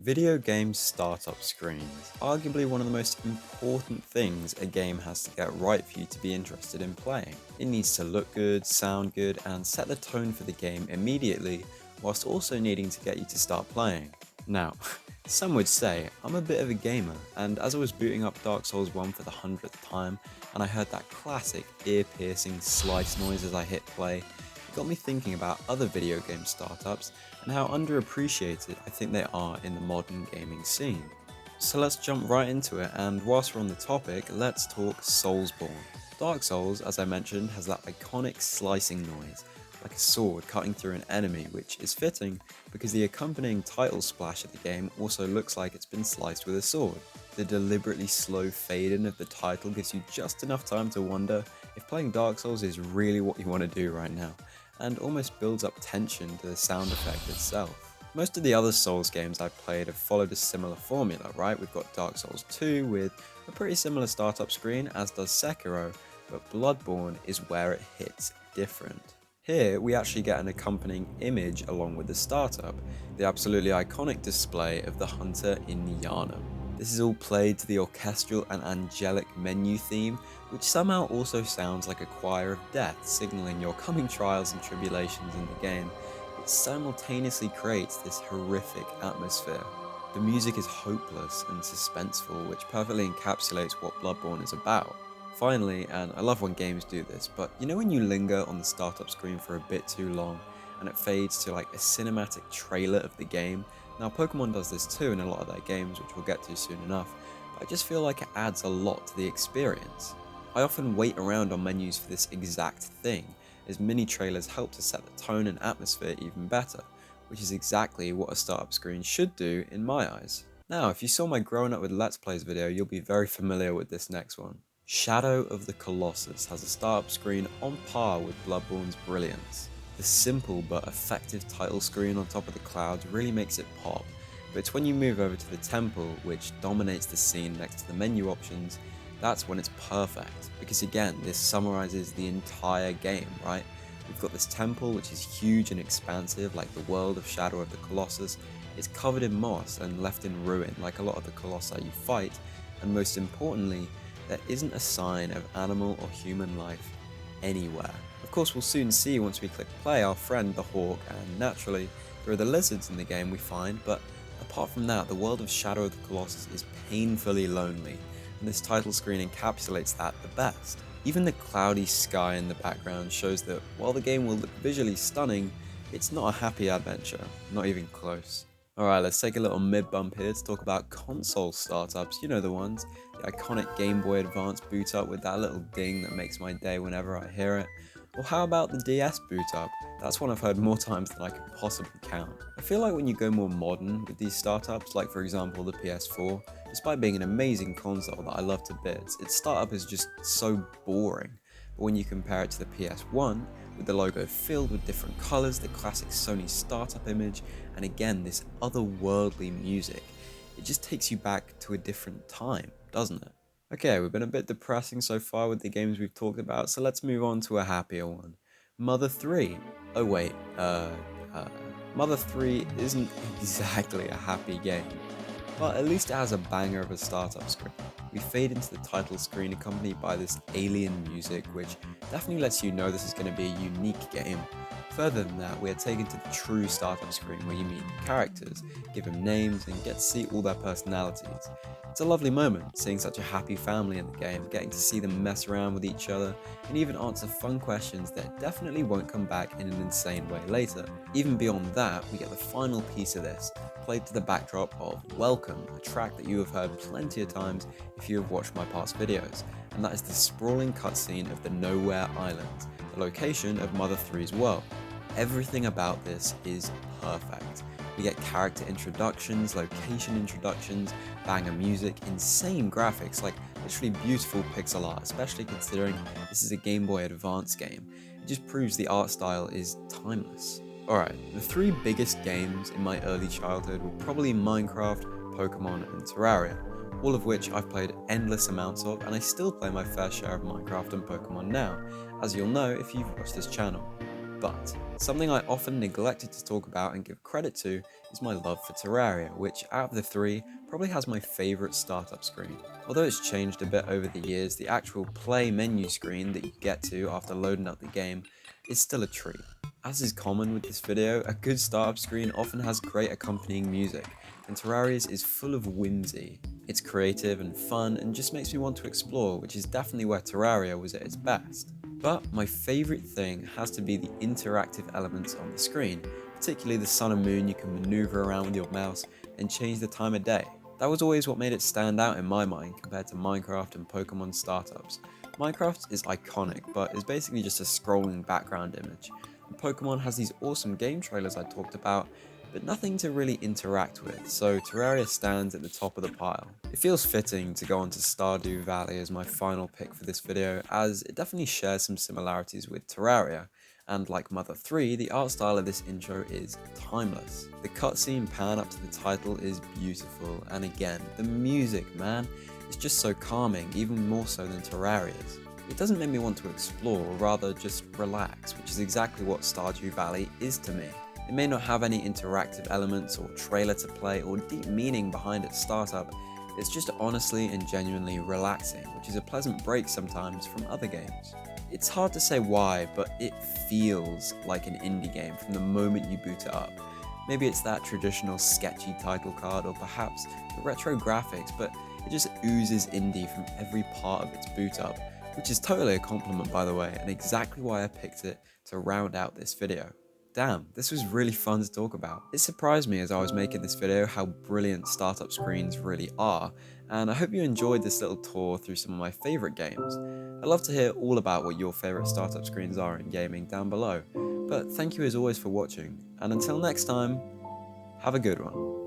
Video game startup screens, arguably one of the most important things a game has to get right for you to be interested in playing. It needs to look good, sound good, and set the tone for the game immediately, whilst also needing to get you to start playing. Now, some would say I'm a bit of a gamer, and as I was booting up Dark Souls 1 for the 100th time, and I heard that classic ear-piercing slice noise as I hit play, it got me thinking about other video game startups and how underappreciated I think they are in the modern gaming scene. So let's jump right into it, and whilst we're on the topic, let's talk Soulsborne. Dark Souls, as I mentioned, has that iconic slicing noise, like a sword cutting through an enemy, which is fitting because the accompanying title splash of the game also looks like it's been sliced with a sword. The deliberately slow fade in of the title gives you just enough time to wonder if playing Dark Souls is really what you want to do right now, and almost builds up tension to the sound effect itself. Most of the other Souls games I've played have followed a similar formula, right? We've got Dark Souls 2 with a pretty similar startup screen, as does Sekiro, but Bloodborne is where it hits different. Here, we actually get an accompanying image along with the startup, the absolutely iconic display of the hunter in Yharnam. This is all played to the orchestral and angelic menu theme, which somehow also sounds like a choir of death signaling your coming trials and tribulations in the game. It simultaneously creates this horrific atmosphere. The music is hopeless and suspenseful, which perfectly encapsulates what Bloodborne is about. Finally, and I love when games do this, but you know when you linger on the startup screen for a bit too long and it fades to like a cinematic trailer of the game? Now Pokemon does this too in a lot of their games, which we'll get to soon enough, but I just feel like it adds a lot to the experience. I often wait around on menus for this exact thing, as mini trailers help to set the tone and atmosphere even better, which is exactly what a startup screen should do in my eyes. Now, if you saw my Growing Up with Let's Plays video, you'll be very familiar with this next one. Shadow of the Colossus has a startup screen on par with Bloodborne's brilliance. The simple but effective title screen on top of the clouds really makes it pop, but it's when you move over to the temple, which dominates the scene next to the menu options, that's when it's perfect, because again, this summarizes the entire game, right? We've got this temple which is huge and expansive like the world of Shadow of the Colossus. It's covered in moss and left in ruin like a lot of the colossi you fight, and most importantly, there isn't a sign of animal or human life anywhere. Of course, we'll soon see once we click play our friend the hawk, and naturally, there are the lizards in the game we find, but apart from that, the world of Shadow of the Colossus is painfully lonely, and this title screen encapsulates that the best. Even the cloudy sky in the background shows that while the game will look visually stunning, it's not a happy adventure, not even close. Alright, let's take a little mid-bump here to talk about console startups, you know the ones, the iconic Game Boy Advance boot up with that little ding that makes my day whenever I hear it. Or how about the DS boot up? That's one I've heard more times than I can possibly count. I feel like when you go more modern with these startups, like for example the PS4, despite being an amazing console that I love to bits, its startup is just so boring. But when you compare it to the PS1, with the logo filled with different colours, the classic Sony startup image, and again this otherworldly music, it just takes you back to a different time, doesn't it? Okay, we've been a bit depressing so far with the games we've talked about, so let's move on to a happier one. Mother 3. Oh wait, Mother 3 isn't exactly a happy game, but at least it has a banger of a startup screen. We fade into the title screen accompanied by this alien music, which definitely lets you know this is going to be a unique game. Further than that, we are taken to the true startup screen where you meet the characters, give them names, and get to see all their personalities. It's a lovely moment, seeing such a happy family in the game, getting to see them mess around with each other, and even answer fun questions that definitely won't come back in an insane way later. Even beyond that, we get the final piece of this, played to the backdrop of Welcome, a track that you have heard plenty of times if you have watched my past videos, and that is the sprawling cutscene of the Nowhere Islands, the location of Mother 3's world. Everything about this is perfect. We get character introductions, location introductions, banger music, insane graphics, like literally beautiful pixel art, especially considering this is a Game Boy Advance game. It just proves the art style is timeless. Alright, the three biggest games in my early childhood were probably Minecraft, Pokemon, and Terraria, all of which I've played endless amounts of, and I still play my fair share of Minecraft and Pokemon now, as you'll know if you've watched this channel. But something I often neglected to talk about and give credit to is my love for Terraria, which out of the three probably has my favourite startup screen. Although it's changed a bit over the years, the actual play menu screen that you get to after loading up the game is still a treat. As is common with this video, a good startup screen often has great accompanying music, and Terraria's is full of whimsy. It's creative and fun and just makes me want to explore, which is definitely where Terraria was at its best. But my favourite thing has to be the interactive elements on the screen, particularly the sun and moon you can maneuver around with your mouse and change the time of day. That was always what made it stand out in my mind compared to Minecraft and Pokemon startups. Minecraft is iconic, but is basically just a scrolling background image. And Pokemon has these awesome game trailers I talked about, but nothing to really interact with, so Terraria stands at the top of the pile. It feels fitting to go on to Stardew Valley as my final pick for this video, as it definitely shares some similarities with Terraria, and like Mother 3, the art style of this intro is timeless. The cutscene pan up to the title is beautiful, and again, the music, man, is just so calming, even more so than Terraria's. It doesn't make me want to explore, or rather just relax, which is exactly what Stardew Valley is to me. It may not have any interactive elements or trailer to play or deep meaning behind its startup, it's just honestly and genuinely relaxing, which is a pleasant break sometimes from other games. It's hard to say why, but it feels like an indie game from the moment you boot it up. Maybe it's that traditional sketchy title card or perhaps the retro graphics, but it just oozes indie from every part of its boot up, which is totally a compliment by the way, and exactly why I picked it to round out this video. Damn, this was really fun to talk about. It surprised me as I was making this video how brilliant startup screens really are, and I hope you enjoyed this little tour through some of my favourite games. I'd love to hear all about what your favourite startup screens are in gaming down below, but thank you as always for watching, and until next time, have a good one.